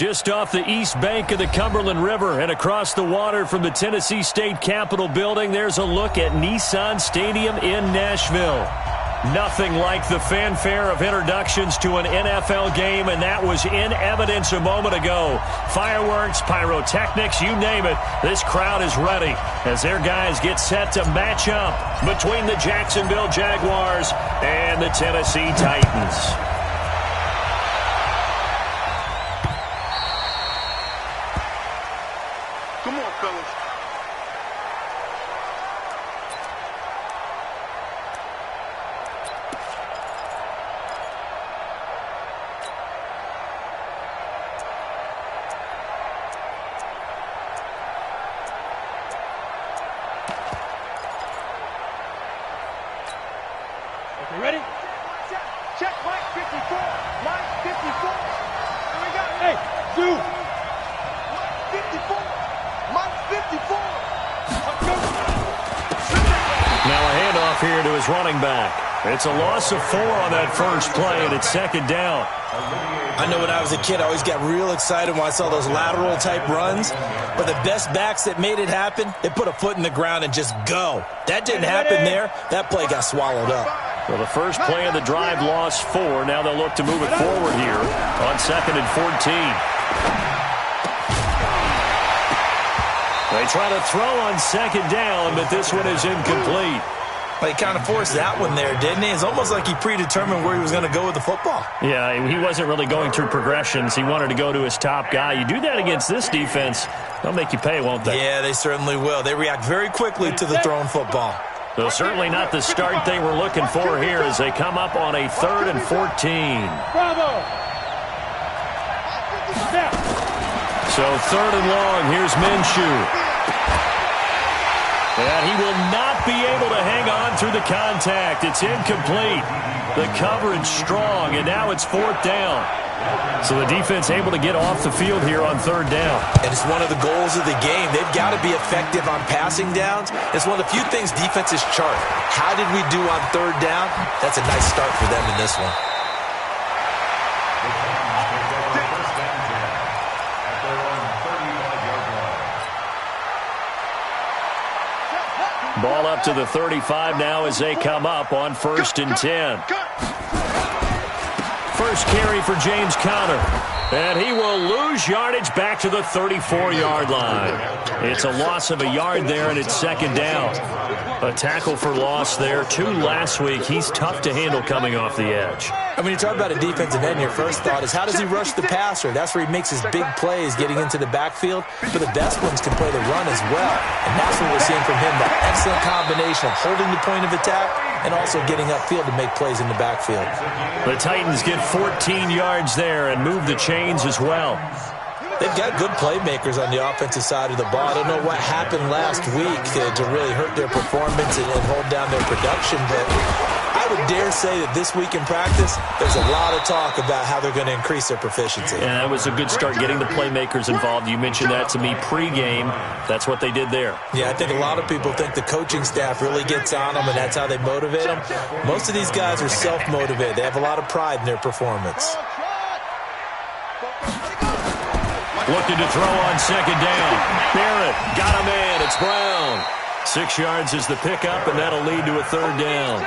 Just off the east bank of the Cumberland River and across the water from the Tennessee State Capitol building, there's a look at Nissan Stadium in Nashville. Nothing like the fanfare of introductions to an NFL game, and that was in evidence a moment ago. Fireworks, pyrotechnics, you name it. This crowd is ready as their guys get set to match up between the Jacksonville Jaguars and the Tennessee Titans. Come on, fellas. Okay, ready? Check Mike 54. Mike 54. And we got it. Hey, dude. Mike 54. Mike 54. Now a handoff here to his running back. It's a loss of 4 on that first play, and it's second down. I know when I was a kid, I always got real excited when I saw those lateral-type runs. But the best backs that made it happen, they put a foot in the ground and just go. That didn't happen there. That play got swallowed up. Well, the first play of the drive lost 4. Now they'll look to move it forward here on 2nd and 14. They try to throw on 2nd down, but this one is incomplete. He kind of forced that one there, didn't he? It's almost like he predetermined where he was going to go with the football. Yeah, he wasn't really going through progressions. He wanted to go to his top guy. You do that against this defense, they'll make you pay, won't they? Yeah, they certainly will. They react very quickly to the thrown football. So certainly not the start they were looking for here as they come up on a 3rd and 14. Bravo. So 3rd and long, here's Minshew. And he will not be able to hang on through the contact. It's incomplete. The coverage strong, and now it's 4th down. So the defense able to get off the field here on 3rd down. And it's one of the goals of the game. They've got to be effective on passing downs. It's one of the few things defenses chart. How did we do on 3rd down? That's a nice start for them in this one. Ball up to the 35 now as they come up on 1st and 10. First carry for James Conner. And he will lose yardage back to the 34-yard line. It's a loss of a yard there, and it's 2nd down. A tackle for loss there. 2 last week. He's tough to handle coming off the edge. And when you talk about a defensive end, your first thought is how does he rush the passer? That's where he makes his big plays getting into the backfield. But the best ones can play the run as well. And that's what we're seeing from him, that excellent combination of holding the point of attack and also getting upfield to make plays in the backfield. The Titans get 14 yards there and move the chains as well. They've got good playmakers on the offensive side of the ball. I don't know what happened last week to really hurt their performance and hold down their production, but I would dare say that this week in practice, there's a lot of talk about how they're going to increase their proficiency. And that was a good start getting the playmakers involved. You mentioned that to me pregame. That's what they did there. Yeah, I think a lot of people think the coaching staff really gets on them, and that's how they motivate them. Most of these guys are self-motivated. They have a lot of pride in their performance. Looking to throw on 2nd down. Barrett got a man. It's Brown. 6 yards is the pickup, and that'll lead to a 3rd down.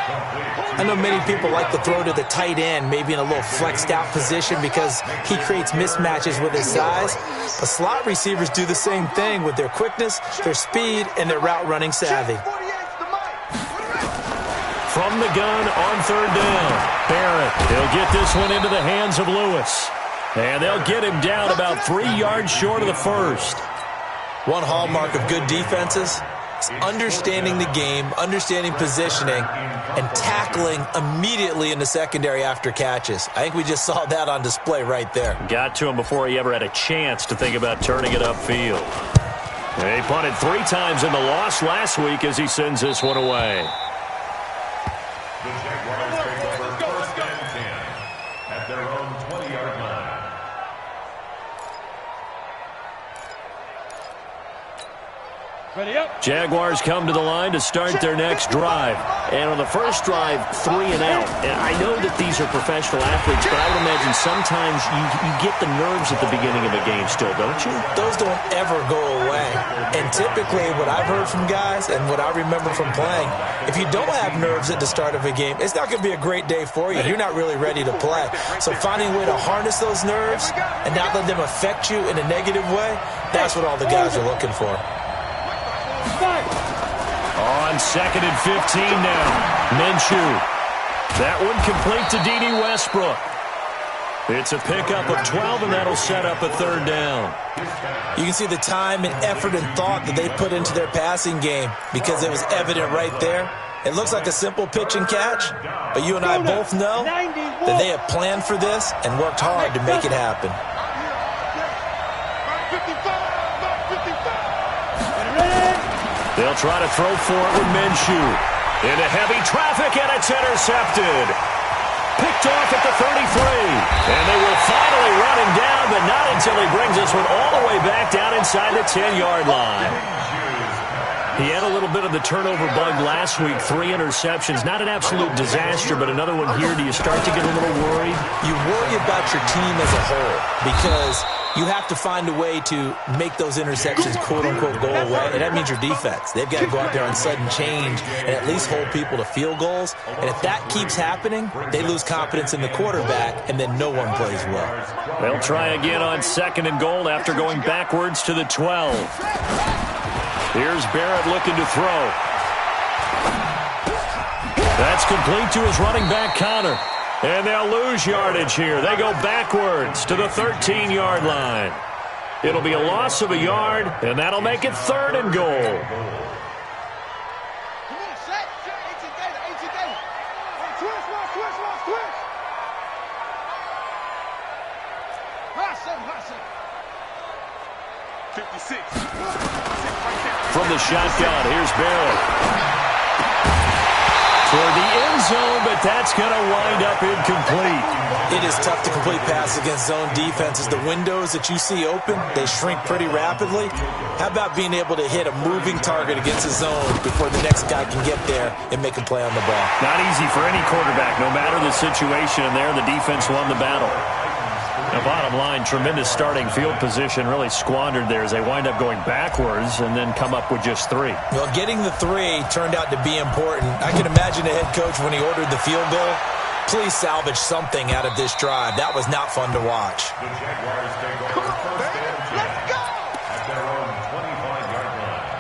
I know many people like to throw to the tight end, maybe in a little flexed out position because he creates mismatches with his size. But slot receivers do the same thing with their quickness, their speed, and their route running savvy. From the gun on 3rd down. Barrett, he'll get this one into the hands of Lewis. And they'll get him down about 3 yards short of the first. One hallmark of good defenses is understanding the game, understanding positioning, and tackling immediately in the secondary after catches. I think we just saw that on display right there. Got to him before he ever had a chance to think about turning it upfield. He punted 3 times in the loss last week as he sends this one away. The Jaguars take over 1st and 10 at their own 20-yard line. Ready up. Jaguars come to the line to start their next drive. And on the first drive, 3 and out. And I know that these are professional athletes, but I would imagine sometimes you get the nerves at the beginning of a game still, don't you? Those don't ever go away. And typically what I've heard from guys and what I remember from playing, if you don't have nerves at the start of a game, it's not going to be a great day for you. You're not really ready to play. So finding a way to harness those nerves and not let them affect you in a negative way, that's what all the guys are looking for. On 2nd and 15 now. Minshew. That one complete to D.D. Westbrook. It's a pickup of 12, and that'll set up a 3rd down. You can see the time and effort and thought that they put into their passing game because it was evident right there. It looks like a simple pitch and catch, but you and I both know that they have planned for this and worked hard to make it happen. They'll try to throw for it with Minshew. Into heavy traffic, and it's intercepted. Picked off at the 33. And they will finally run him down, but not until he brings this one all the way back down inside the 10-yard line. He had a little bit of the turnover bug last week, 3 interceptions. Not an absolute disaster, but another one here. Do you start to get a little worried? You worry about your team as a whole because you have to find a way to make those interceptions, quote-unquote, go away, and that means your defense. They've got to go out there on sudden change and at least hold people to field goals, and if that keeps happening, they lose confidence in the quarterback, and then no one plays well. They'll try again on 2nd and goal after going backwards to the 12. Here's Barrett looking to throw. That's complete to his running back, Connor. And they'll lose yardage here. They go backwards to the 13-yard line. It'll be a loss of a yard, and that'll make it 3rd and goal. Come on, set. 18 gainer. Twist. High 7. 56. From the shotgun, here's Barrett. For the end zone, but that's going to wind up incomplete. It is tough to complete passes against zone defenses. The windows that you see open, they shrink pretty rapidly. How about being able to hit a moving target against a zone before the next guy can get there and make a play on the ball? Not easy for any quarterback. No matter the situation in there, the defense won the battle. Now, bottom line, tremendous starting field position, really squandered there as they wind up going backwards and then come up with just 3. Well, getting the 3 turned out to be important. I can imagine the head coach when he ordered the field goal. Please salvage something out of this drive. That was not fun to watch. The Jaguars take over 1st and 10 at their own 25-yard line.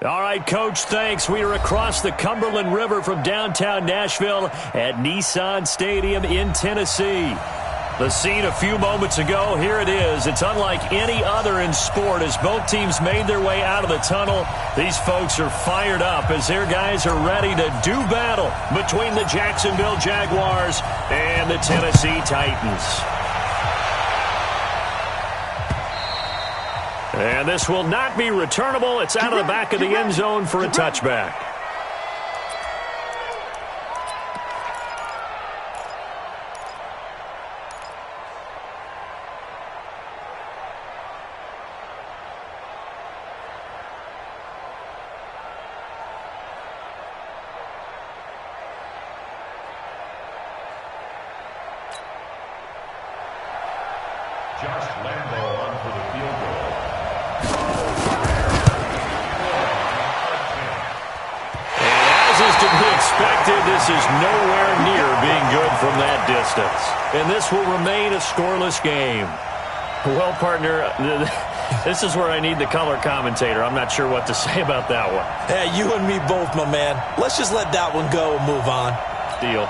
All right, Coach, thanks. We are across the Cumberland River from downtown Nashville at Nissan Stadium in Tennessee. The scene a few moments ago, here it is. It's unlike any other in sport as both teams made their way out of the tunnel. These folks are fired up as their guys are ready to do battle between the Jacksonville Jaguars and the Tennessee Titans. And this will not be returnable. It's out of the back of the end zone for a touchback. This is nowhere near being good from that distance. And this will remain a scoreless game. Well, partner, this is where I need the color commentator. I'm not sure what to say about that one. Yeah, you and me both, my man. Let's just let that one go and move on. Deal.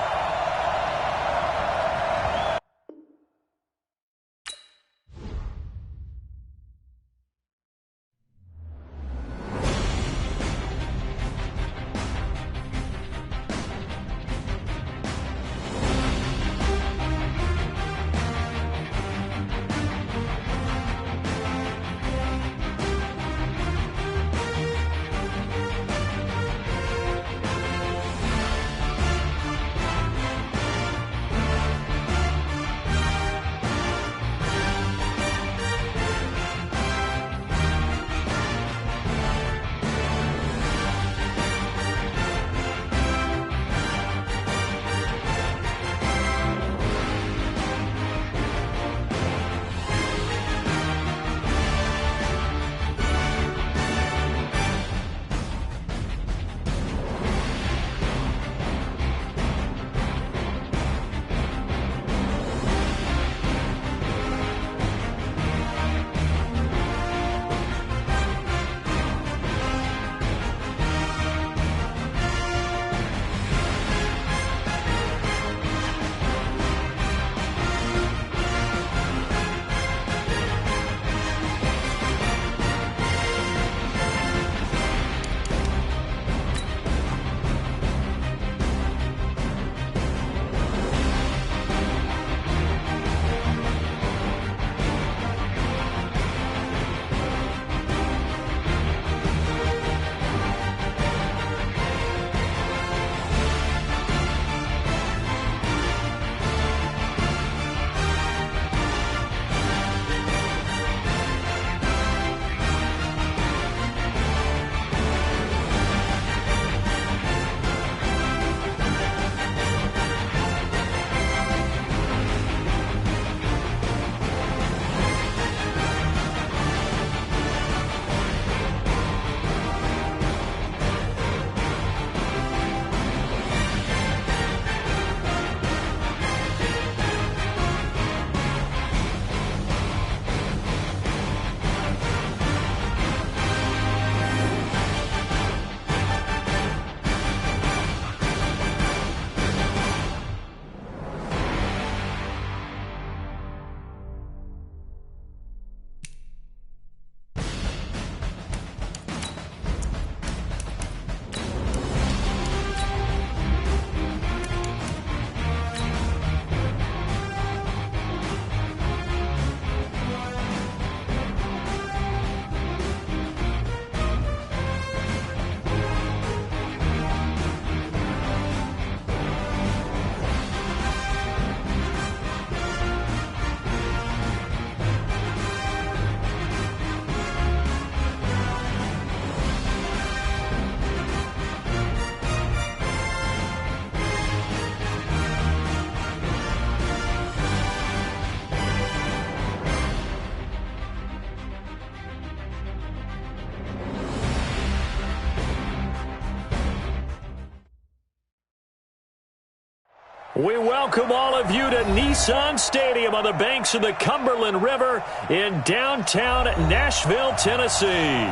We welcome all of you to Nissan Stadium on the banks of the Cumberland River in downtown Nashville, Tennessee.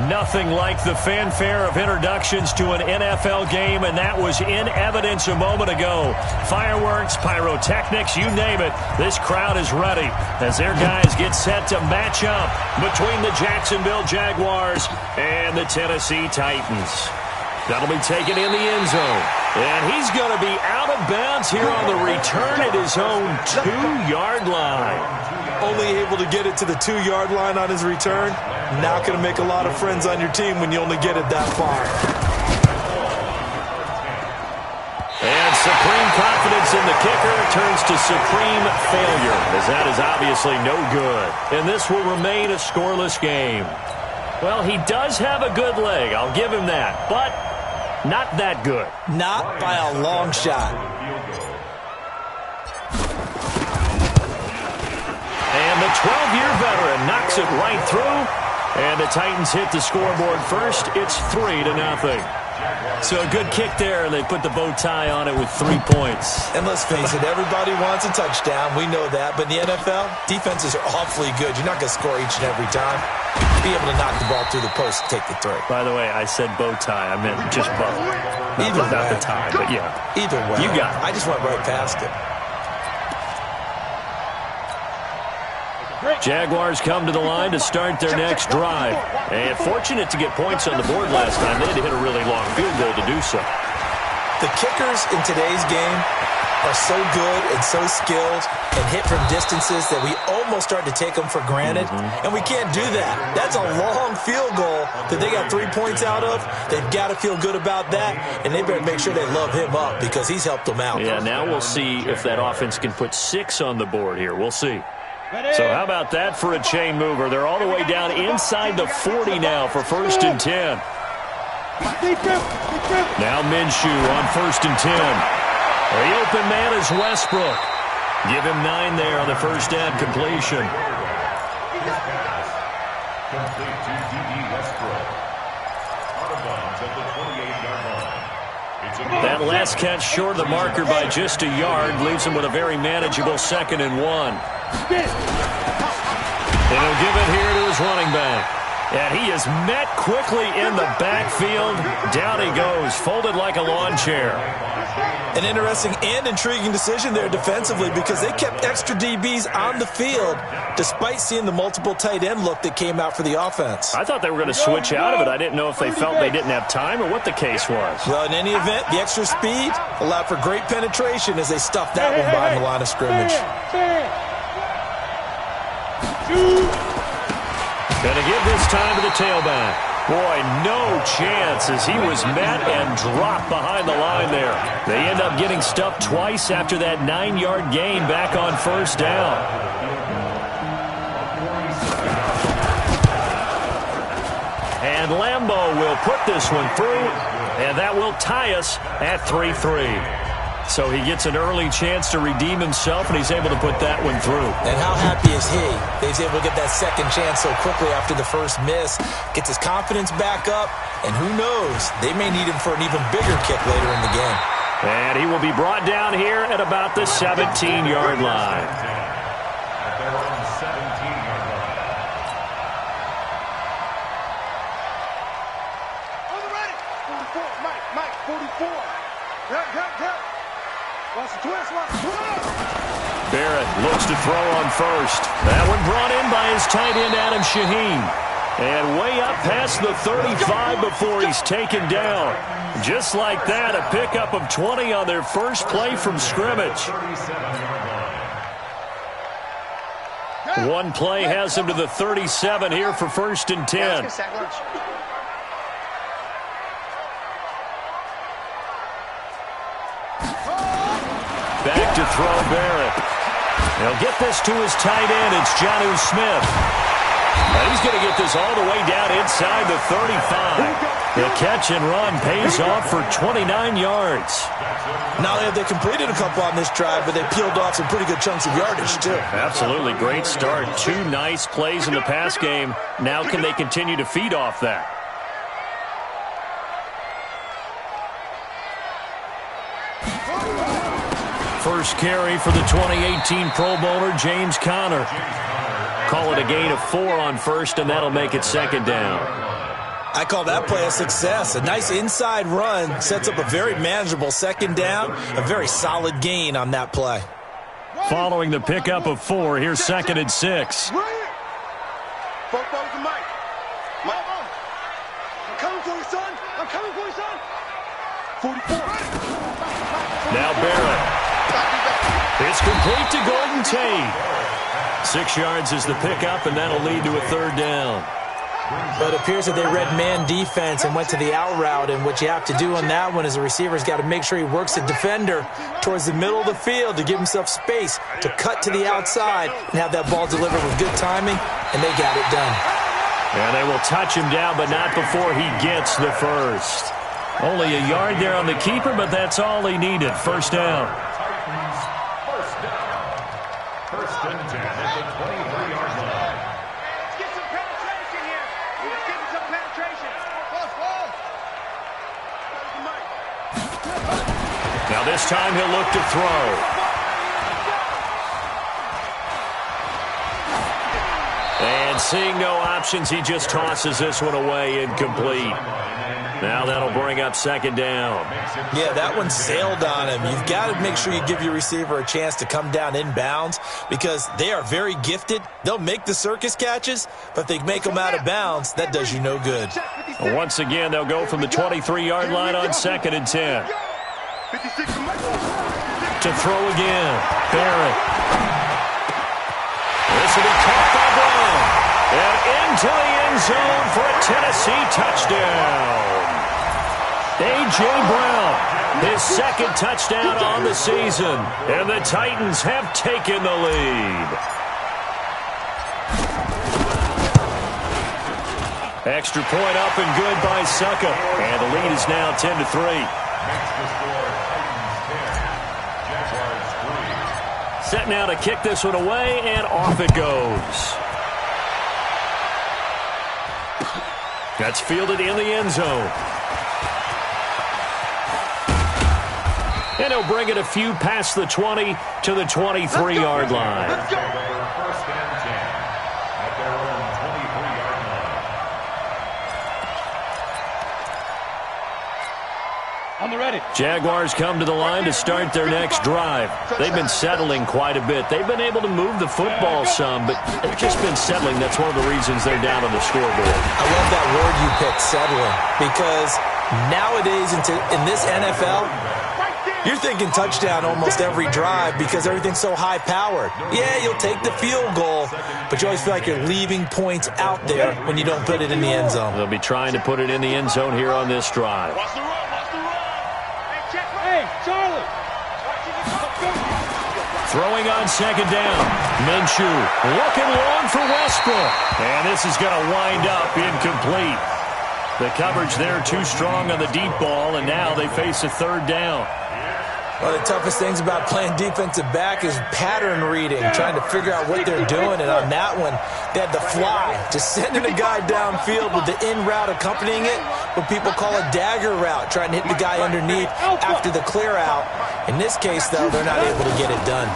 Nothing like the fanfare of introductions to an NFL game, and that was in evidence a moment ago. Fireworks, pyrotechnics, you name it. This crowd is ready as their guys get set to match up between the Jacksonville Jaguars and the Tennessee Titans. That'll be taken in the end zone. And he's going to be out of bounds here on the return at his own 2-yard line. Only able to get it to the 2-yard line on his return. Not going to make a lot of friends on your team when you only get it that far. And supreme confidence in the kicker turns to supreme failure, as that is obviously no good. And this will remain a scoreless game. Well, he does have a good leg, I'll give him that, but not that good. Not by a long shot. And the 12-year veteran knocks it right through. And the Titans hit the scoreboard first. It's 3-0. So a good kick there, and they put the bow tie on it with 3 points. And let's face it, everybody wants a touchdown. We know that. But in the NFL, defenses are awfully good. You're not going to score each and every time. Be able to knock the ball through the post and take the 3. By the way, I said bow tie. I meant just bow. Not the tie, but yeah. Either way. You got it. I just went right past it. Jaguars come to the line to start their next drive. And fortunate to get points on the board last time. They had to hit a really long field goal to do so. The kickers in today's game are so good and so skilled and hit from distances that we almost start to take them for granted. And we can't do that. That's a long field goal that they got 3 points out of. They've got to feel good about that, and they better make sure they love him up because he's helped them out. Yeah, now we'll see if that offense can put 6 on the board here. We'll see. So how about that for a chain mover? They're all the way down inside the 40 now for 1st and 10. Now Minshew on 1st and 10. The open man is Westbrook. Give him 9 there on the first down completion. Complete to D.D. Westbrook. Out of bounds at the 28-yard line. That last catch short of the marker by just a yard leaves him with a very manageable 2nd and 1. And he'll give it here to his running back. And he is met quickly in the backfield. Down he goes, folded like a lawn chair. An interesting and intriguing decision there defensively because they kept extra DBs on the field despite seeing the multiple tight end look that came out for the offense. I thought they were going to switch out of it. I didn't know if they felt they didn't have time or what the case was. Well, in any event, the extra speed allowed for great penetration as they stuffed that one by the line of scrimmage. Gonna give this time to the tailback. Boy, no chance as he was met and dropped behind the line there. They end up getting stuffed twice after that 9-yard gain back on 1st down. And Lambeau will put this one through, and that will tie us at 3-3. So he gets an early chance to redeem himself, and he's able to put that one through. And how happy is he? He's able to get that second chance so quickly after the first miss. Gets his confidence back up, and who knows? They may need him for an even bigger kick later in the game. And he will be brought down here at about the 17-yard line. At their own 17-yard line. On the ready. 44, Mike, 44. Help. Watch the twist. Barrett looks to throw on 1st. That one brought in by his tight end, Adam Shaheen. And way up past the 35 before he's taken down. Just like that, a pickup of 20 on their first play from scrimmage. One play has him to the 37 here for 1st and 10. Back to throw Barrett. He'll get this to his tight end. It's Jonnu Smith. And he's going to get this all the way down inside the 35. The catch and run pays off for 29 yards. Not only have they completed a couple on this drive, but they peeled off some pretty good chunks of yardage, too. Absolutely. Great start. 2 nice plays in the pass game. Now can they continue to feed off that? First carry for the 2018 Pro Bowler, James Conner. Call it a gain of 4 on 1st, and that'll make it 2nd down. I call that play a success. A nice inside run sets up a very manageable second down, a very solid gain on that play. Following the pickup of 4, here's 2nd and 6. I'm coming for you, son. I'm coming for you, son. 44. Now Barrett. It's complete to Golden Tate. 6 yards is the pickup, and that'll lead to a 3rd down. But it appears that they read man defense and went to the out route, and what you have to do on that one is the receiver's got to make sure he works the defender towards the middle of the field to give himself space to cut to the outside and have that ball delivered with good timing, and they got it done. And they will touch him down, but not before he gets the first. Only a yard there on the keeper, but that's all he needed. 1st down. First and 10 at the 23-yard line. Let's get some penetration here. Let's get some penetration. Now this time he'll look to throw. And seeing no options, he just tosses this one away, incomplete. Now that'll bring up 2nd down. Yeah, that one sailed on him. You've got to make sure you give your receiver a chance to come down inbounds because they are very gifted. They'll make the circus catches, but if they make them out of bounds, that does you no good. Once again, they'll go from the 23-yard line on 2nd and 10. To throw again. Barrett. This will be caught by Brown. And into the end zone for a Tennessee touchdown. A.J. Brown, his 2nd touchdown on the season. And the Titans have taken the lead. Extra point up and good by Succa. And the lead is now 10-3. Makes the score Titans 10, Jaguars 3. Set now to kick this one away, and off it goes. That's fielded in the end zone. And he'll bring it a few past the 20 to the 23-yard line. Let's go. First and 10 at their own 23-yard line. On the ready. Jaguars come to the line to start their next drive. They've been settling quite a bit. They've been able to move the football some, but they've just been settling. That's one of the reasons they're down on the scoreboard. I love that word you picked, settling, because nowadays in this NFL, you're thinking touchdown almost every drive because everything's so high-powered. Yeah, you'll take the field goal, but you always feel like you're leaving points out there when you don't put it in the end zone. They'll be trying to put it in the end zone here on this drive. Watch the run. Watch the run. Hey, Charlie. Throwing on 2nd down. Minshew looking long for Westbrook. And this is going to wind up incomplete. The coverage there too strong on the deep ball, and now they face a 3rd down. One of the toughest things about playing defensive back is pattern reading, trying to figure out what they're doing. And on that one, they had the fly, just sending a guy downfield with the in route accompanying it, what people call a dagger route, trying to hit the guy underneath after the clear out. In this case, though, they're not able to get it done.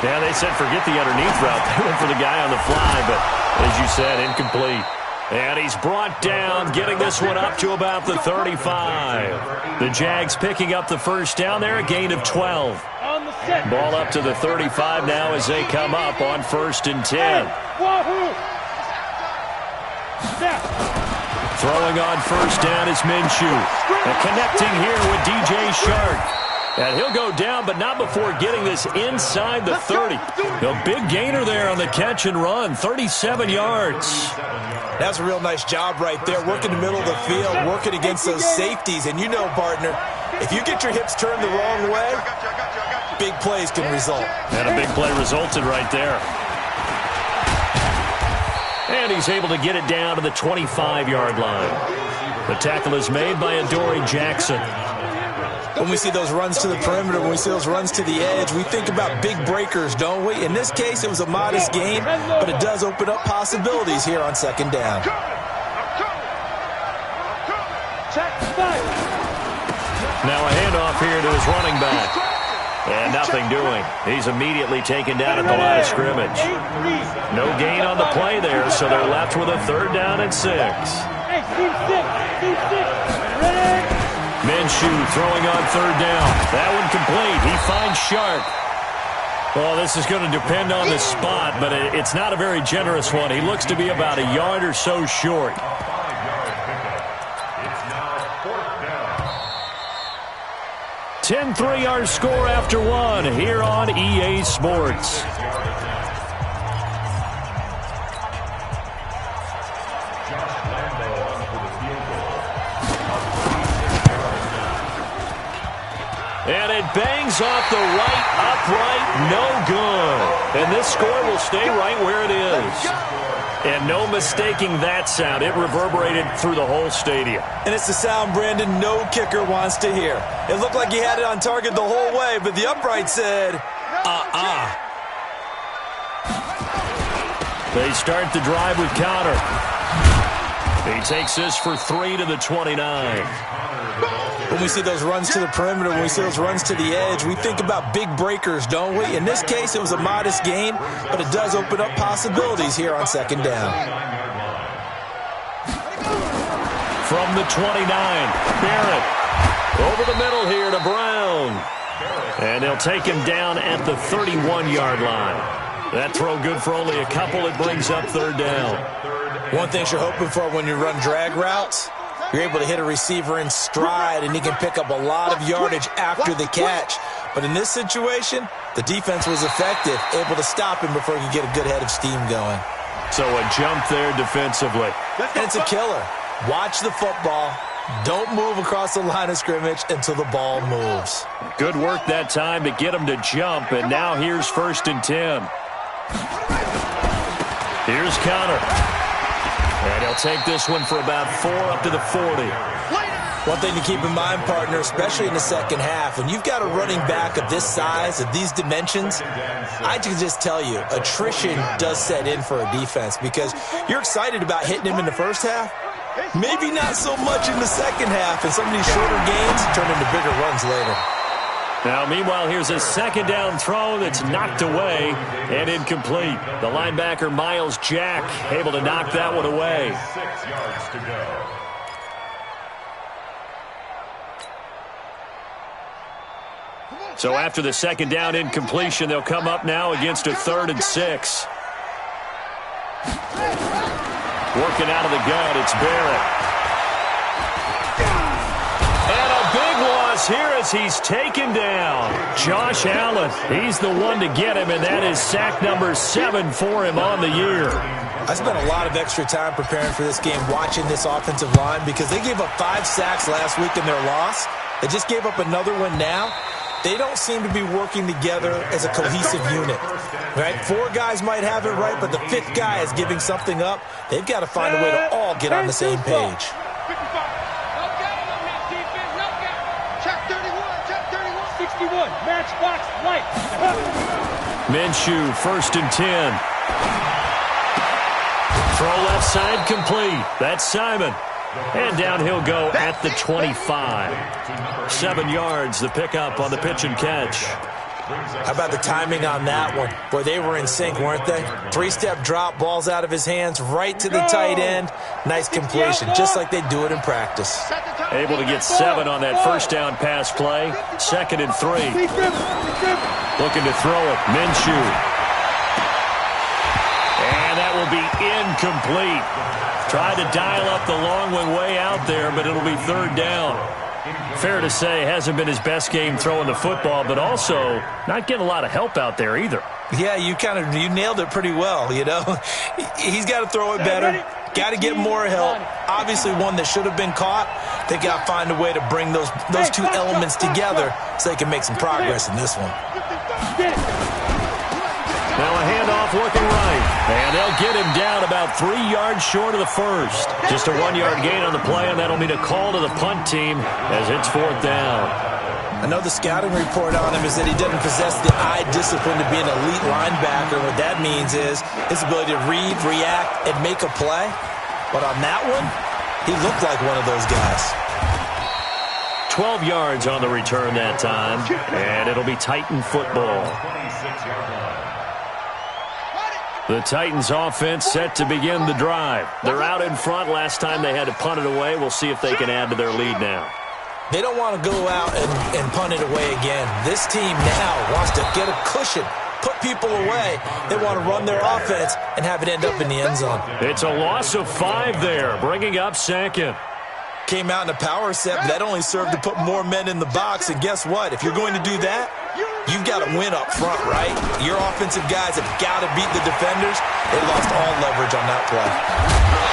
Yeah, they said forget the underneath route. They went for the guy on the fly, but as you said, incomplete. And he's brought down, getting this one up to about the 35. The Jags picking up the 1st down there, a gain of 12. Ball up to the 35 now as they come up on 1st and 10. Throwing on 1st down is Minshew. And connecting here with DJ Shark. And he'll go down, but not before getting this inside the 30. A big gainer there on the catch and run, 37 yards. That's a real nice job right there, working the middle of the field, working against those safeties. And you know, partner, if you get your hips turned the wrong way, big plays can result. And a big play resulted right there. And he's able to get it down to the 25-yard line. The tackle is made by Adoree Jackson. When we see those runs to the perimeter, when we see those runs to the edge, we think about big breakers, don't we? In this case, it was a modest gain, but it does open up possibilities here on 2nd down. Now a handoff here to his running back. And nothing doing. He's immediately taken down at the line of scrimmage. No gain on the play there, so they're left with a 3rd down and 6. Hey, team six. Ready? Minshew throwing on third down. That one complete. He finds Sharp. Well, this is going to depend on the spot, but it's not a very generous one. He looks to be about a yard or so short. A 5-yard pickup. It's now 4th down. 10-3 our score after one here on EA Sports. And it bangs off the right upright, no good. And this score will stay right where it is. And no mistaking that sound. It reverberated through the whole stadium. And it's the sound, Brandon, no kicker wants to hear. It looked like he had it on target the whole way, but the upright said, They start the drive with Connor. He takes this for 3 to the 29. When we see those runs to the perimeter, when we see those runs to the edge, we think about big breakers, don't we? In this case, it was a modest gain, but it does open up possibilities here on second down. From the 29, Barrett. Over the middle here to Brown. And they'll take him down at the 31-yard line. That throw good for only a couple. It brings up third down. One thing you're hoping for when you run drag routes, you're able to hit a receiver in stride, and he can pick up a lot of yardage after the catch. But in this situation, the defense was effective, able to stop him before he could get a good head of steam going. So a jump there defensively. And it's a killer. Watch the football. Don't move across the line of scrimmage until the ball moves. Good work that time to get him to jump, and now here's 1st and 10. Here's Connor. And he'll take this one for about 4 up to the 40. One thing to keep in mind, partner, especially in the second half, when you've got a running back of this size, of these dimensions, I can just tell you, attrition does set in for a defense because you're excited about hitting him in the first half. Maybe not so much in the second half, and some of these shorter gains turn into bigger runs later. Now, meanwhile, here's a second down throw that's knocked away and incomplete. The linebacker, Miles Jack, able to knock that one away. 6 yards to go. So after the second down incompletion, they'll come up now against a 3rd and 6. Working out of the gun, it's Barrett. And a big loss here as he's taken down. Josh Allen, he's the one to get him, and that is sack number 7 for him on the year. I spent a lot of extra time preparing for this game, watching this offensive line, because they gave up 5 sacks last week in their loss. They just gave up another one now. They don't seem to be working together as a cohesive unit, right? 4 guys might have it right, but the 5th guy is giving something up. They've got to find a way to all get on the same page. Matchbox right. Minshew, 1st and 10. Throw left side complete. That's Simon. And down he'll go at the 25. 7 yards, the pickup on the pitch and catch. How about the timing on that one? Boy, they were in sync, weren't they? 3-step drop, balls out of his hands, right to the tight end. Nice completion, just like they do it in practice. Able to get 7 on that first down pass play. 2nd and 3. Looking to throw it. Minshew. And that will be incomplete. Tried to dial up the long one way out there, but it'll be 3rd down. Fair to say, hasn't been his best game throwing the football, but also not getting a lot of help out there either. Yeah, you nailed it pretty well, you know. He's got to throw it better. Got to get more help. Obviously one that should have been caught. They got to find a way to bring those 2 elements together so they can make some progress in this one. Now a handoff looking right. And they'll get him down about 3 yards short of the first. Just a 1-yard gain on the play, and that'll mean a call to the punt team as it's 4th down. I know the scouting report on him is that he doesn't possess the eye discipline to be an elite linebacker. What that means is his ability to read, react, and make a play. But on that one, he looked like one of those guys. 12 yards on the return that time, and it'll be Titan football. 26-yard line. The Titans offense set to begin the drive. They're out in front. Last time they had to punt it away. We'll see if they can add to their lead now. They don't want to go out and punt it away again. This team now wants to get a cushion, put people away. They want to run their offense and have it end up in the end zone. It's a loss of 5 there, bringing up second. Came out in a power set, but that only served to put more men in the box. And guess what? If you're going to do that, you've got to win up front, right? Your offensive guys have got to beat the defenders. They lost all leverage on that play.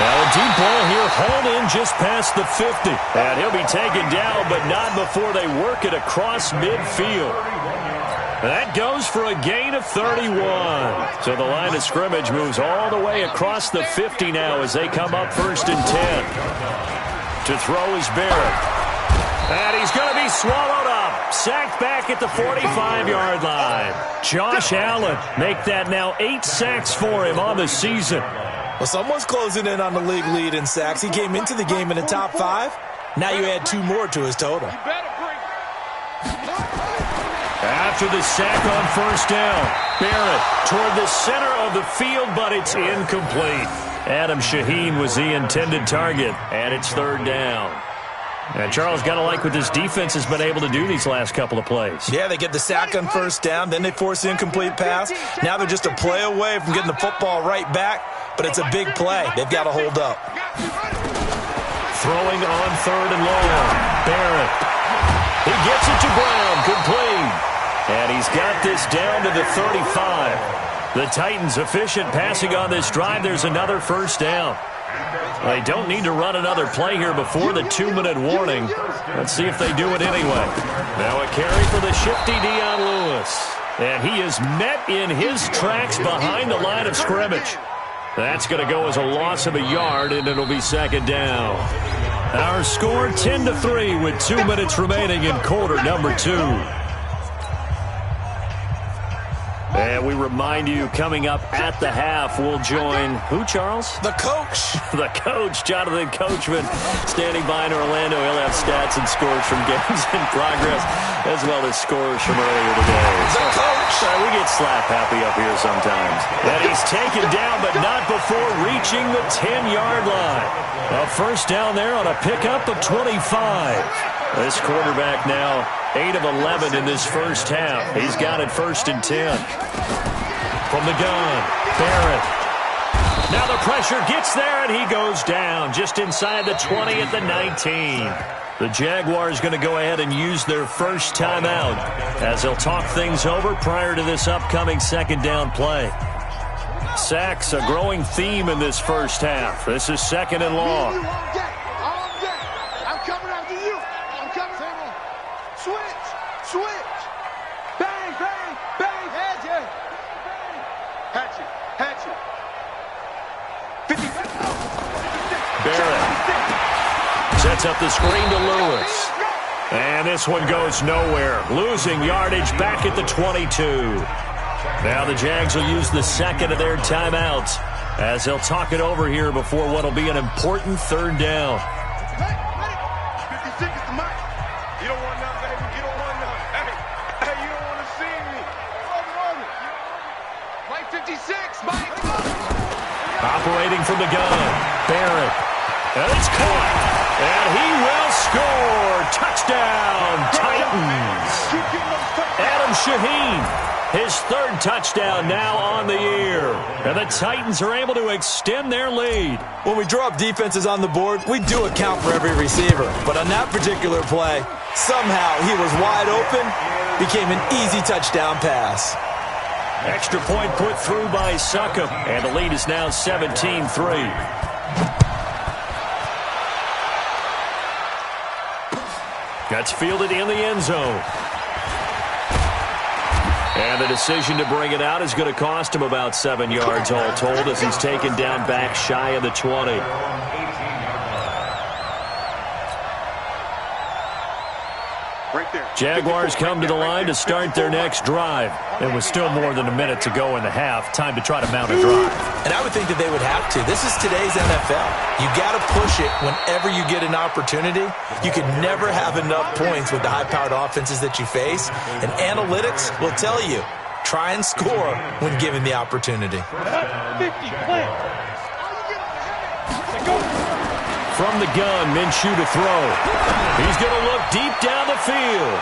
Now a deep ball here, hauled in just past the 50. And he'll be taken down, but not before they work it across midfield. That goes for a gain of 31. So the line of scrimmage moves all the way across the 50 now as they come up 1st and 10. To throw is Barrett. And he's going to be swallowed up. Sacked back at the 45-yard line. Josh Allen make that now 8 sacks for him on the season. Well, someone's closing in on the league lead in sacks. He came into the game in the top 5. Now you add 2 more to his total. After the sack on 1st down, Barrett toward the center of the field, but it's incomplete. Adam Shaheen was the intended target, and it's 3rd down. And Charles, got to like what this defense has been able to do these last couple of plays. Yeah, they get the sack on 1st down, then they force the incomplete pass. Now they're just a play away from getting the football right back, but it's a big play. They've got to hold up. Throwing on 3rd and long. Barrett. He gets it to Brown. Complete. And he's got this down to the 35. The Titans efficient passing on this drive. There's another 1st down. They don't need to run another play here before the 2-minute warning. Let's see if they do it anyway. Now a carry for the shifty Dion Lewis. And he is met in his tracks behind the line of scrimmage. That's going to go as a loss of a yard, and it'll be 2nd down. Our score 10-3 with 2 minutes remaining in quarter number 2. And we remind you, coming up at the half, we'll join who, Charles? The coach. The coach, Jonathan Coachman, standing by in Orlando. He'll have stats and scores from games in progress, as well as scores from earlier today. The coach. We get slap happy up here sometimes. And he's taken down, but not before reaching the 10-yard line. A 1st down there on a pickup of 25. This quarterback now 8 of 11 in this 1st half. He's got it 1st and 10. From the gun, Barrett. Now the pressure gets there, and he goes down just inside the 20 at the 19. The Jaguars going to go ahead and use their 1st timeout as they'll talk things over prior to this upcoming 2nd down play. Sacks, a growing theme in this 1st half. This is 2nd and long. Sets up the screen to Lewis. And this one goes nowhere. Losing yardage back at the 22. Now the Jags will use the 2nd of their timeouts as they'll talk it over here before what will be an important 3rd down. 56 is the mic. You don't want none, baby. You don't want none. Hey, you don't want to see me. Mike 56, Mike. Operating from the gun, Barrett. And it's caught. And he will score. Touchdown, Titans. Adam Shaheen, his 3rd touchdown now on the year. And the Titans are able to extend their lead. When we draw up defenses on the board, we do account for every receiver. But on that particular play, somehow he was wide open, became an easy touchdown pass. Extra point put through by Succop. And the lead is now 17-3. That's fielded in the end zone. And the decision to bring it out is going to cost him about 7 yards all told as he's taken down back shy of the 20. Jaguars come to the line to start their next drive. There was still more than a minute to go in the half. Time to try to mount a drive. And I would think that they would have to. This is today's NFL. You got to push it whenever you get an opportunity. You can never have enough points with the high-powered offenses that you face. And analytics will tell you Try and score when given the opportunity. 50, play. From the gun, Minshew to throw. He's going to look deep down the field.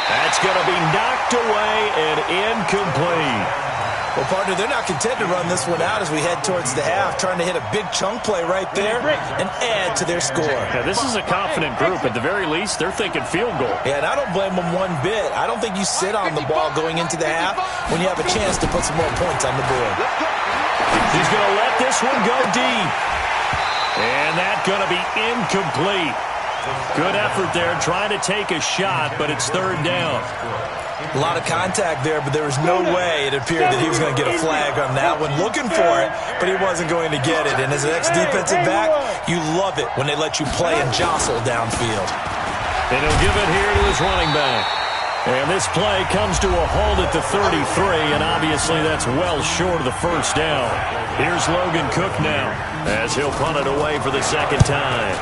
That's going to be knocked away and incomplete. Well, partner, they're not content to run this one out as we head towards the half, trying to hit a big chunk play right there and add to their score. Yeah, this is a confident group. At the very least, they're thinking field goal. Yeah, and I don't blame them one bit. I don't think you sit on the ball going into the half when you have a chance to put some more points on the board. He's going to let this one go deep. And that's going to be incomplete. Good effort there trying to take a shot, but it's third down. A lot of contact there, but there was no way it appeared that he was going to get a flag on that one. Looking for it, but he wasn't going to get it. And as an ex-defensive back, you love it when they let you play and jostle downfield. And he'll give it here to his running back. And this play comes to a halt at the 33, and obviously that's well short of the first down. Here's Logan Cook now as he'll punt it away for the second time.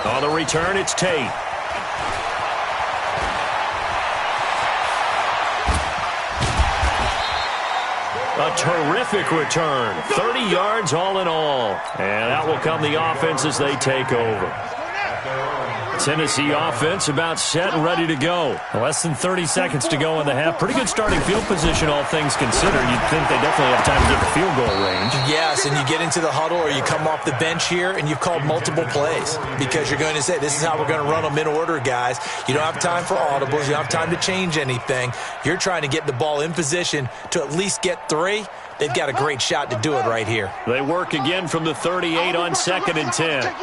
On the return, it's Tate. A terrific return. 30 yards all in all. And out will come the offense as they take over. Tennessee offense about set and ready to go. Less than 30 seconds to go in the half. Pretty good starting field position, all things considered. You'd think they definitely have time to get the field goal range. Yes, and you get into the huddle or you come off the bench here and you've called multiple plays because you're going to say, this is how we're going to run them in order, guys. You don't have time for audibles. You don't have time to change anything. You're trying to get the ball in position to at least get 3. They've got a great shot to do it right here. They work again from the 38 on 2nd and 10.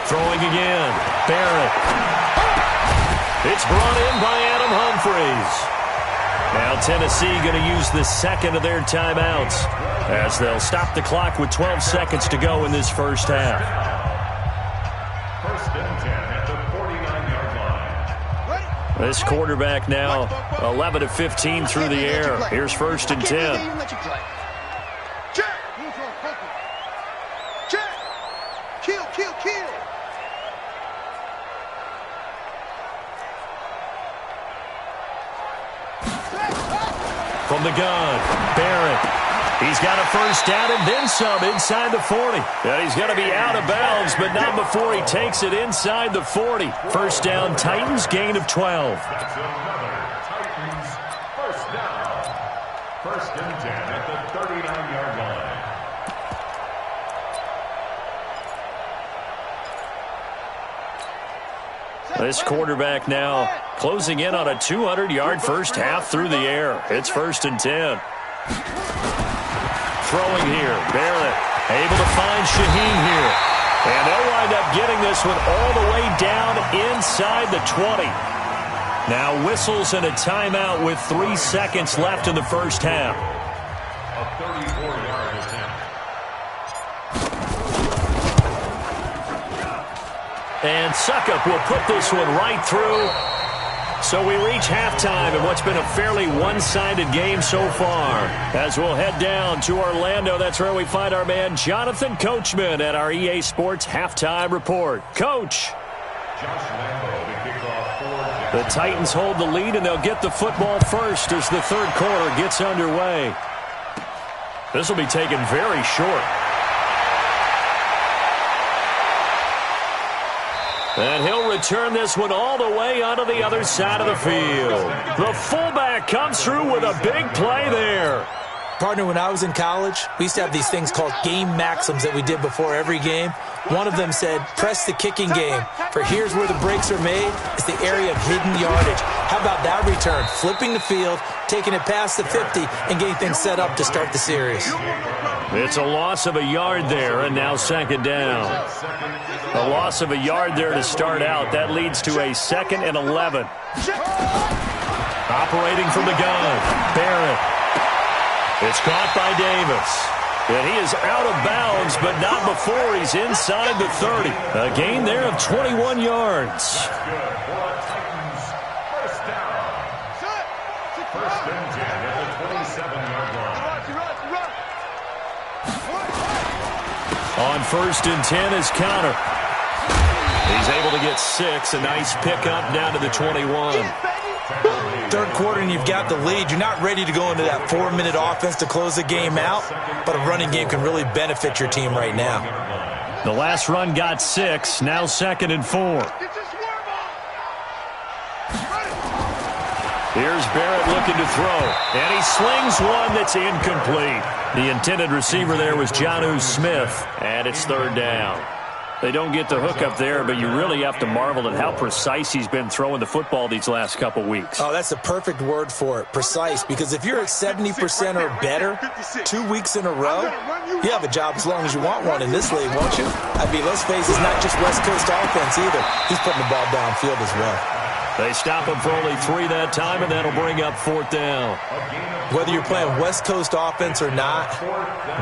Throwing again. Barrett. It's brought in by Adam Humphries. Now Tennessee going to use the second of their timeouts as they'll stop the clock with 12 seconds to go in this first half. First and 10 at the 49-yard line. This quarterback now 11 of 15 through the air. Here's first and 10. From the gun, Barrett. He's got a first down and then some inside the 40. And he's going to be out of bounds, but not before he takes it inside the 40. First down, Titans, gain of 12. That's another Titans first down. First and 10 at the 39-yard line. This quarterback now closing in on a 200-yard first half through the air. It's first and 10. Throwing here, Barrett able to find Shaheen here. And they'll wind up getting this one all the way down inside the 20. Now whistles and a timeout with 3 seconds left in the first half. A 34-yard attempt. And Suckup will put this one right through. So we reach halftime in what's been a fairly one-sided game so far. As we'll head down to Orlando, that's where we find our man Jonathan Coachman at our EA Sports Halftime Report. Coach. The Titans hold the lead, and they'll get the football first as the third quarter gets underway. This will be taken very short. And he'll return this one all the way onto the other side of the field. The fullback comes through with a big play there. Partner, when I was in college, we used to have these things called game maxims that we did before every game. One of them said, press the kicking game, for here's where the breaks are made. It's the area of hidden yardage. How about that return? Flipping the field, taking it past the 50, and getting things set up to start the series. It's a loss of a yard there, and now second down. A loss of a yard there to start out. That leads to a 2nd and 11. Operating from the gun, Barrett. It's caught by Davis. And he is out of bounds, but not before he's inside the 30. A gain there of 21 yards. That's good for a Titans first down. First and 10 at the 27-yard line. On first and 10 is Connor. He's able to get 6. A nice pickup down to the 21. Third quarter and you've got the lead. You're not ready to go into that 4-minute offense to close the game out, but a running game can really benefit your team right now. The last run got 6. Now 2nd and 4. Here's Barrett looking to throw, and he slings one that's incomplete. The intended receiver there was Jonnu Smith, and it's 3rd down. They don't get the hook up there, but you really have to marvel at how precise he's been throwing the football these last couple weeks. Oh, that's the perfect word for it, precise, because if you're at 70% or better 2 weeks in a row, you have a job as long as you want one in this league, won't you? I mean, let's face it, it's not just West Coast offense either. He's putting the ball downfield as well. They stop him for only 3 that time, and that'll bring up 4th down. Whether you're playing West Coast offense or not,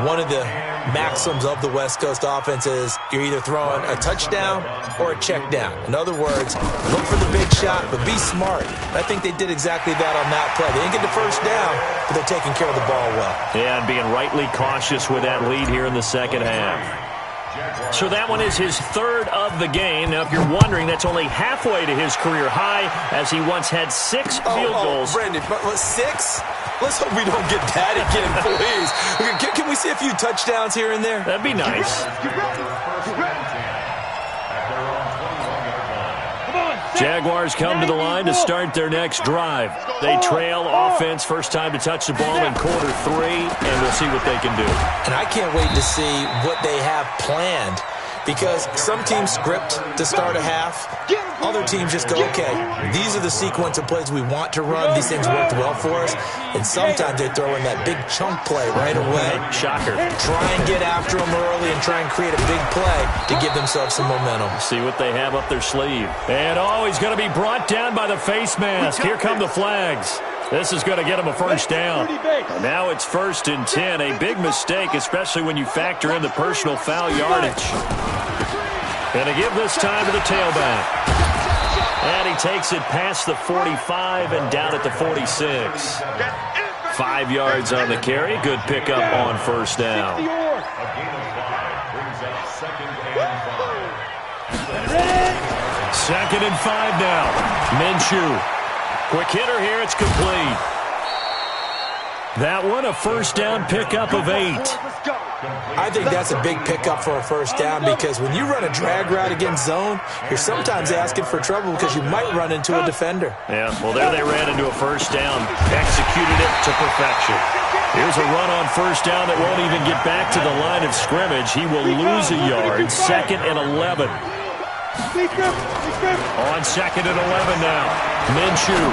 one of the maxims of the West Coast offense is you're either throwing a touchdown or a check down. In other words, look for the big shot, but be smart. I think they did exactly that on that play. They didn't get the first down, but they're taking care of the ball well. Yeah, and being rightly cautious with that lead here in the second half. So that one is his 3rd of the game. Now, if you're wondering, that's only halfway to his career high, as he once had 6 field goals. Brandon, 6? Let's hope we don't get that again, please. Can we see a few touchdowns here and there? That'd be nice. Jaguars come to the line to start their next drive. They trail offense, first time to touch the ball in quarter 3, and we'll see what they can do. And I can't wait to see what they have planned, because some teams script to start a half. Other teams just go, okay, these are the sequence of plays we want to run. These things worked well for us. And sometimes they throw in that big chunk play right away. Shocker. Try and get after them early and try and create a big play to give themselves some momentum. See what they have up their sleeve. And he's going to be brought down by the face mask. Here come the flags. This is going to get him a first down. And now it's 1st and 10. A big mistake, especially when you factor in the personal foul yardage. Going to give this time to the tailback. And he takes it past the 45 and down at the 46. 5 yards on the carry. Good pickup on first down. A gain of 5 brings up 2nd and 5. 2nd and 5 now. Minshew. Quick hitter here. It's complete. That one, a first down pickup of 8. I think that's a big pickup for a first down, because when you run a drag route against zone, you're sometimes asking for trouble because you might run into a defender. Yeah, well, there they ran into a first down, executed it to perfection. Here's a run on first down that won't even get back to the line of scrimmage. He will lose a yard. 2nd and 11. On 2nd and 11 now. Minshew.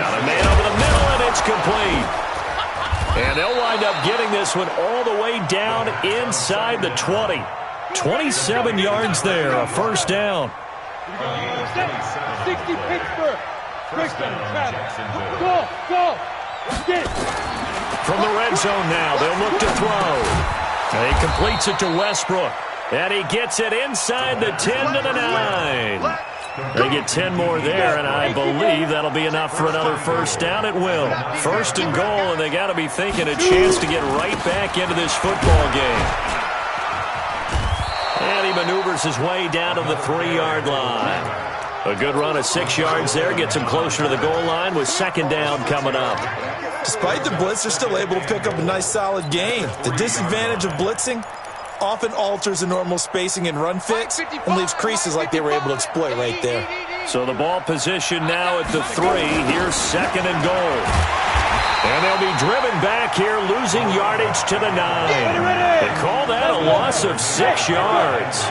Got a man over the middle, and it's complete. And they'll wind up getting this one all the way down inside the 20. 27 yards there, a first down. 60 Pittsburgh. Go. From the red zone now, they'll look to throw. And he completes it to Westbrook. And he gets it inside the 10 to the 9. They get 10 more there, and I believe that'll be enough for another first down. It will. 1st and goal, and they got to be thinking a chance to get right back into this football game. And he maneuvers his way down to the 3-yard line. A good run of 6 yards there gets him closer to the goal line with 2nd down coming up. Despite the blitz, they're still able to pick up a nice, solid gain. The disadvantage of blitzing often alters the normal spacing and run fits and leaves creases like they were able to exploit right there. So the ball position now at the 3. Here's 2nd and goal. And they'll be driven back here, losing yardage to the 9. They call that a loss of 6 yards.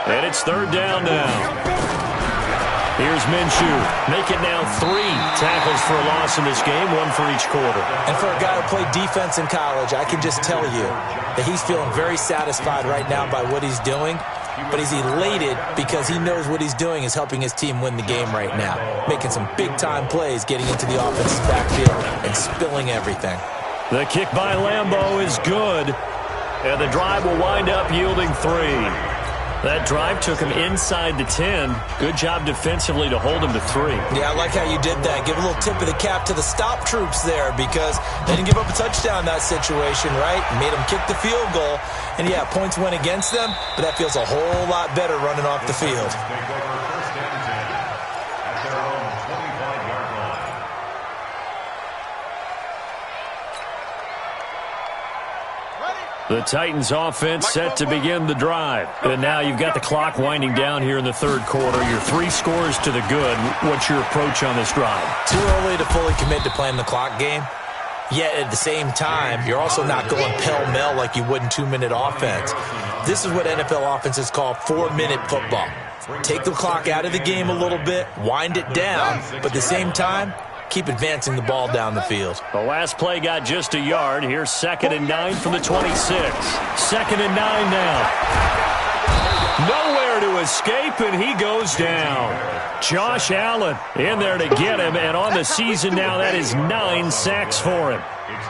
And it's 3rd down now. Here's Minshew. Make it now 3 tackles for a loss in this game, 1 for each quarter. And for a guy who played defense in college, I can just tell you that he's feeling very satisfied right now by what he's doing. But he's elated because he knows what he's doing is helping his team win the game right now. Making some big-time plays, getting into the offense's backfield and spilling everything. The kick by Lambeau is good. And the drive will wind up yielding 3. That drive took him inside the 10. Good job defensively to hold him to 3. Yeah, I like how you did that. Give a little tip of the cap to the stop troops there because they didn't give up a touchdown in that situation, right? Made them kick the field goal. And, yeah, points went against them, but that feels a whole lot better running off the field. The Titans offense set to begin the drive. And now you've got the clock winding down here in the third quarter. You're 3 scores to the good. What's your approach on this drive? Too early to fully commit to playing the clock game. Yet at the same time, you're also not going pell-mell like you would in 2-minute offense. This is what NFL offenses call 4-minute football. Take the clock out of the game a little bit, wind it down, but at the same time, keep advancing the ball down the field. The last play got just a yard. Here's 2nd and 9 from the 26. 2nd and 9 now. Nowhere to escape, and he goes down. Josh Allen in there to get him, and on the season now, that is 9 sacks for him.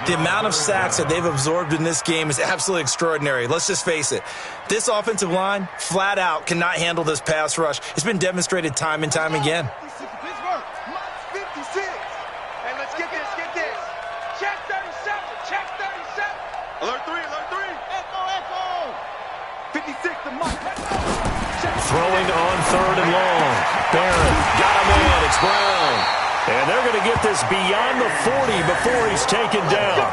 The amount of sacks that they've absorbed in this game is absolutely extraordinary. Let's just face it. This offensive line, flat out, cannot handle this pass rush. It's been demonstrated time and time again. Throwing on 3rd and long. Barron got him in. It's Brown. And they're going to get this beyond the 40 before he's taken down.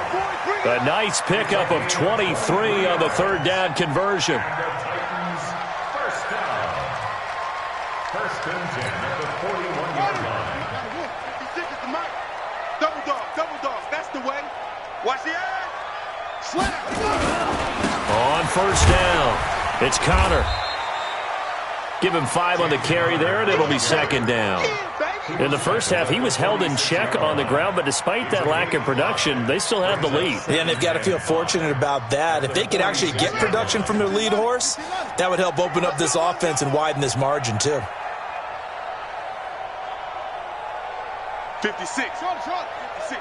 A nice pickup of 23 on the 3rd down conversion. First down. 1st and 10 at the 41-yard line. 56 is the mark. Double dog. That's the way. Watch the edge. Slam. On 1st down, it's Connor. Give him 5 on the carry there, and it'll be 2nd down. In the first half, he was held in check on the ground, but despite that lack of production, they still have the lead. Yeah, and they've got to feel fortunate about that. If they could actually get production from their lead horse, that would help open up this offense and widen this margin, too. 56. 56,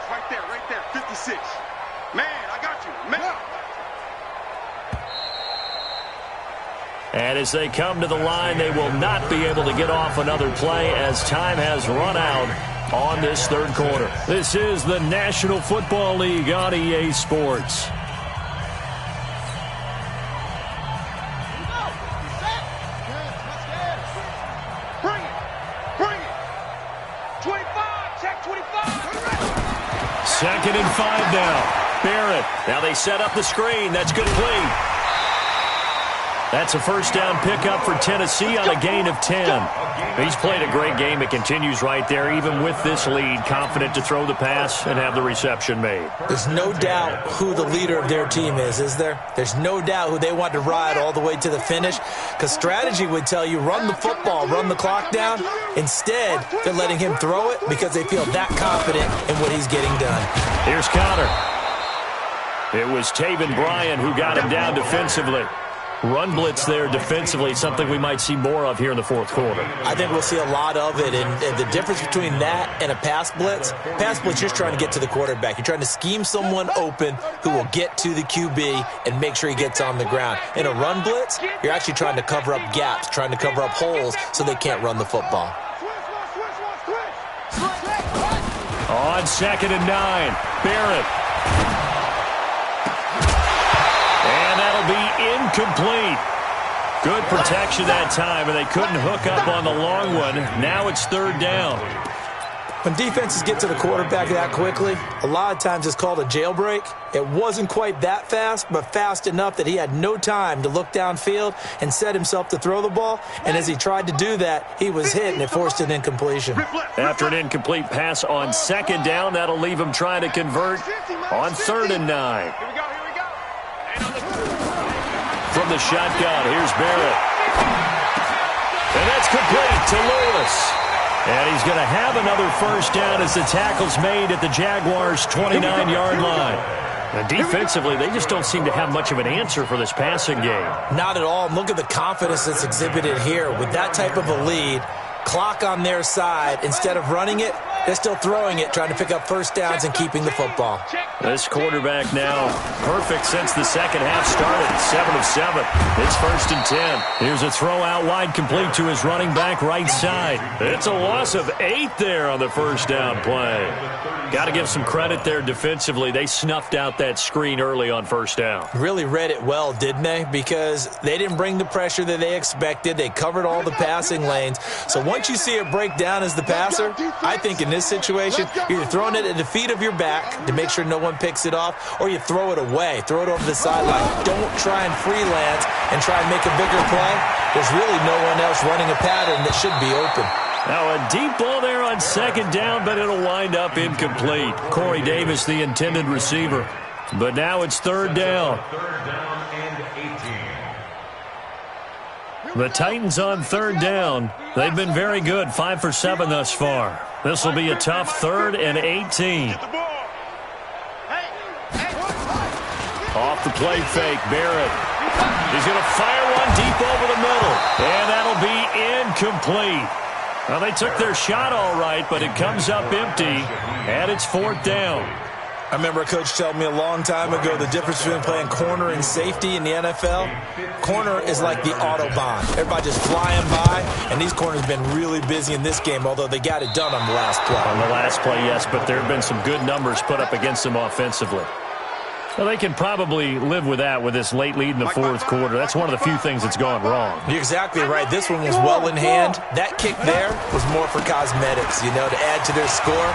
right there. 56. Man, I got you. Man. And as they come to the line, they will not be able to get off another play as time has run out on this 3rd quarter. This is the National Football League on EA Sports. Bring it. 25. Check 25. 2nd and 5 now. Barrett. Now they set up the screen. That's complete. That's a 1st down pickup for Tennessee on a gain of 10. He's played a great game. It continues right there, even with this lead, confident to throw the pass and have the reception made. There's no doubt who the leader of their team is there? There's no doubt who they want to ride all the way to the finish, because strategy would tell you run the football, run the clock down. Instead, they're letting him throw it because they feel that confident in what he's getting done. Here's Connor. It was Taven Bryan who got him down defensively. Run blitz there defensively, something we might see more of here in the 4th quarter. I think we'll see a lot of it, and the difference between that and a pass blitz, you're just trying to get to the quarterback. You're trying to scheme someone open who will get to the QB and make sure he gets on the ground. In a run blitz, you're actually trying to cover up gaps, trying to cover up holes so they can't run the football. On 2nd and 9, Barrett. And that'll be incomplete. Good protection that time, and they couldn't hook up on the long one. Now it's 3rd down. When defenses get to the quarterback that quickly, a lot of times it's called a jailbreak. It wasn't quite that fast, but fast enough that he had no time to look downfield and set himself to throw the ball. And as he tried to do that, he was hit, and it forced an incompletion. After an incomplete pass on 2nd down, that'll leave him trying to convert on 3rd and 9. Here we go. From the shotgun, here's Barrett. And that's complete to Lewis. And he's going to have another 1st down as the tackle's made at the Jaguars' 29-yard line. And defensively, they just don't seem to have much of an answer for this passing game. Not at all. And look at the confidence that's exhibited here. With that type of a lead, clock on their side, instead of running it, They're still throwing it, trying to pick up first downs and keeping the football. This quarterback now perfect since the second half started. 7 of 7. It's 1st and 10. Here's a throw out wide, complete to his running back right side. It's a loss of 8 there on the first down play. Got to give some credit there defensively. They snuffed out that screen early on first down. Really read it well, didn't they? Because they didn't bring the pressure that they expected. They covered all the passing lanes. So once you see it break down as the passer, I think in this situation, you're throwing it at the feet of your back to make sure no one picks it off, or you throw it away, throw it over the sideline. Don't try and freelance and try and make a bigger play. There's really no one else running a pattern that should be open. Now a deep ball there on second down, but it'll wind up incomplete. Corey Davis, the intended receiver. But now it's third down. Third down and 18. The Titans on third down. They've been very good, 5 for 7 thus far. This will be a tough 3rd and 18. Off the play fake, Barrett. He's going to fire one deep over the middle. And that'll be incomplete. Well, they took their shot all right, but it comes up empty, and it's 4th down. I remember a coach telling me a long time ago the difference between playing corner and safety in the NFL. Corner is like the Autobahn. Everybody just flying by, and these corners have been really busy in this game, although they got it done on the last play. On the last play, yes, but there have been some good numbers put up against them offensively. Well, they can probably live with that with this late lead in the 4th quarter. That's one of the few things that's gone wrong. You're exactly right. This one was well in hand. That kick there was more for cosmetics, to add to their score.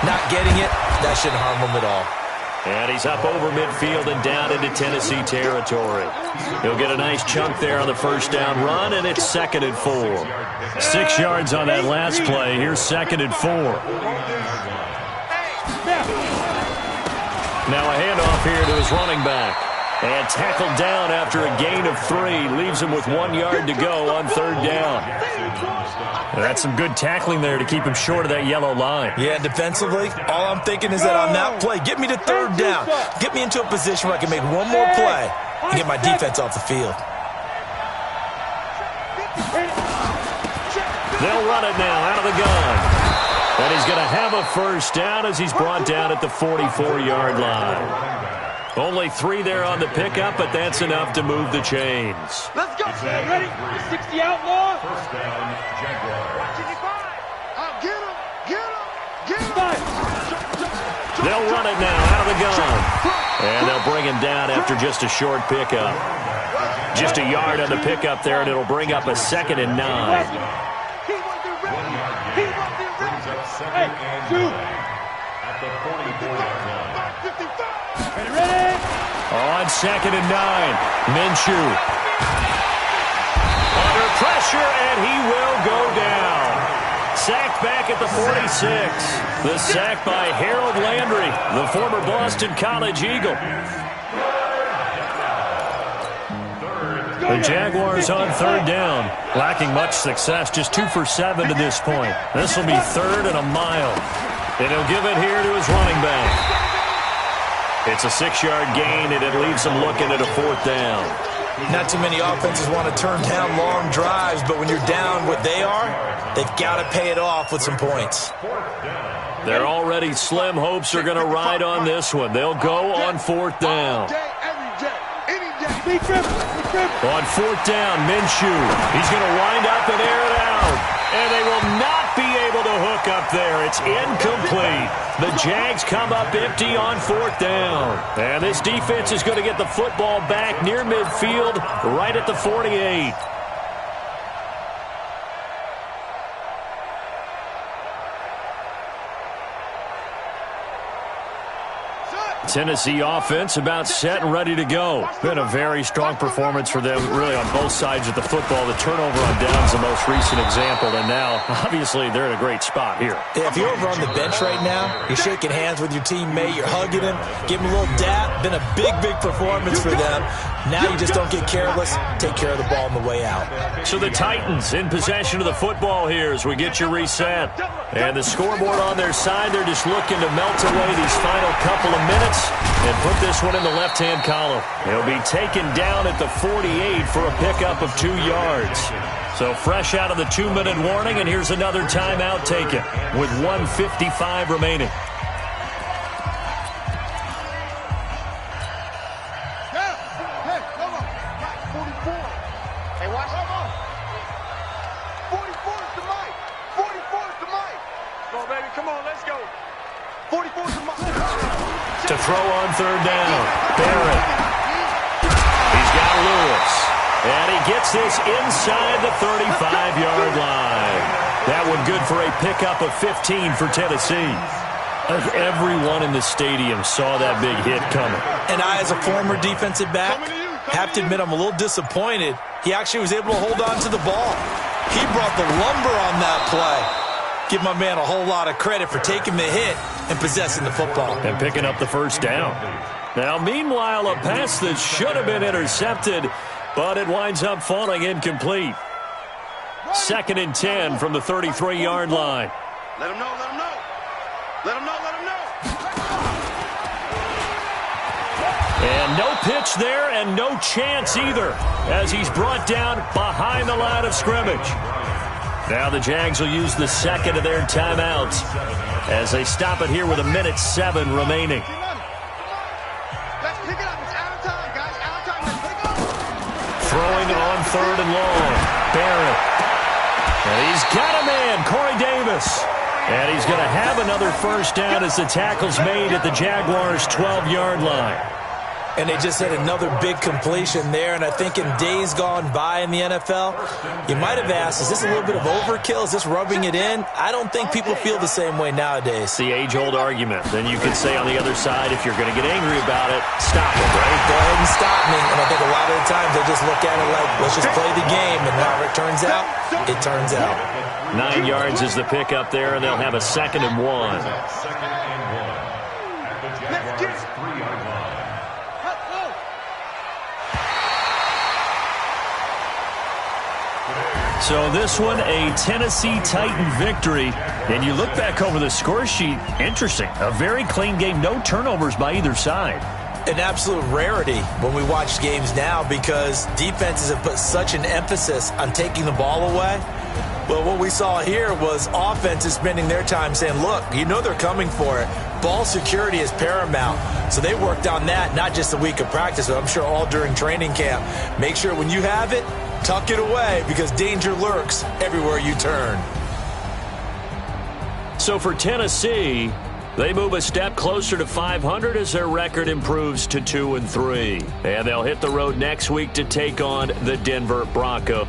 Not getting it, that shouldn't harm them at all. And he's up over midfield and down into Tennessee territory. He'll get a nice chunk there on the first down run, and it's 2nd and 4. 6 yards on that last play. Here's 2nd and 4. Now a handoff here to his running back. And tackled down after a gain of 3. Leaves him with 1 yard to go on third down. That's some good tackling there to keep him short of that yellow line. Yeah, defensively, all I'm thinking is that on that play, get me to third down. Get me into a position where I can make one more play and get my defense off the field. They'll run it now out of the gun. And he's going to have a first down as he's brought down at the 44-yard line. Only 3 there on the pickup, but that's enough to move the chains. Let's go. Ready? 60 outlaw. First down, Jaguars. Get him. Get him. They'll run it now out of the gun. And they'll bring him down after just a short pickup. Just a yard on the pickup there, and it'll bring up a 2nd and 9. Second and 9 at the 44-yard line. Ready? On 2nd and 9, Minshew. Under pressure, and he will go down. Sacked back at the 46. The sack by Harold Landry, the former Boston College Eagle. The Jaguars on third down, lacking much success, just 2 for 7 to this point. This will be 3rd and a mile. And he'll give it here to his running back. It's a 6-yard gain, and it leaves him looking at a 4th down. Not too many offenses want to turn down long drives, but when you're down what they are, they've got to pay it off with some points. Their already slim hopes are going to ride on this one. They'll go on 4th down. On 4th down, Minshew. He's going to wind up and air it out. And they will not be able to hook up there. It's incomplete. The Jags come up empty on 4th down. And this defense is going to get the football back near midfield, right at the 48. Tennessee offense about set and ready to go. Been a very strong performance for them, really, on both sides of the football. The turnover on downs the most recent example, and now, obviously, they're in a great spot here. Yeah, if you're over on the bench right now, you're shaking hands with your teammate, you're hugging him, give him a little dap. Been a big, big performance for them. Now you just don't get careless. Take care of the ball on the way out. So the Titans in possession of the football here as we get you reset. And the scoreboard on their side, they're just looking to melt away these final couple of minutes and put this one in the left-hand column. He'll be taken down at the 48 for a pickup of 2 yards. So fresh out of the 2-minute warning, and here's another timeout taken with 1:55 remaining. Hey, come on. 44. Hey, watch. Come on. 44 is the mic. 44 is the mic. Come on, baby. Come on, let's go. 44 is the mic. To throw on third down. Barrett. He's got Lewis. And he gets this inside the 35-yard line. That one good for a pickup of 15 for Tennessee. Everyone in the stadium saw that big hit coming. And I, as a former defensive back, have to admit I'm a little disappointed. He actually was able to hold on to the ball. He brought the lumber on that play. Give my man a whole lot of credit for taking the hit and possessing the football. And picking up the first down. Now, meanwhile, a pass that should have been intercepted, but it winds up falling incomplete. 2nd and 10 from the 33-yard line. Let him know, let him know. Let him know, let him know. And no pitch there and no chance either as he's brought down behind the line of scrimmage. Now the Jags will use the second of their timeouts as they stop it here with 1:07 remaining. Let's pick it up. It's out of time, guys. Out of time. Let's pick it up. Throwing on 3rd and long. Barrett. And he's got a man, Corey Davis. And he's going to have another first down as the tackle's made at the Jaguars' 12-yard line. And they just had another big completion there. And I think in days gone by in the NFL, you might have asked, is this a little bit of overkill? Is this rubbing it in? I don't think people feel the same way nowadays. The age-old argument. Then you could say on the other side, if you're going to get angry about it, stop it, right? Go ahead and stop me. And I think a lot of the times they just look at it like, let's just play the game. And however it turns out, it turns out. 9 yards is the pickup there, and they'll have a 2nd and 1. 2nd and 1 at the Jaguars' 3-yard line. So this one, a Tennessee Titan victory. And you look back over the score sheet, interesting. A very clean game, no turnovers by either side. An absolute rarity when we watch games now because defenses have put such an emphasis on taking the ball away. Well, what we saw here was offenses spending their time saying, look, you know they're coming for it. Ball security is paramount. So they worked on that, not just a week of practice, but I'm sure all during training camp. Make sure when you have it, tuck it away because danger lurks everywhere you turn. So for Tennessee, they move a step closer to 500 as their record improves to 2-3. And they'll hit the road next week to take on the Denver Broncos.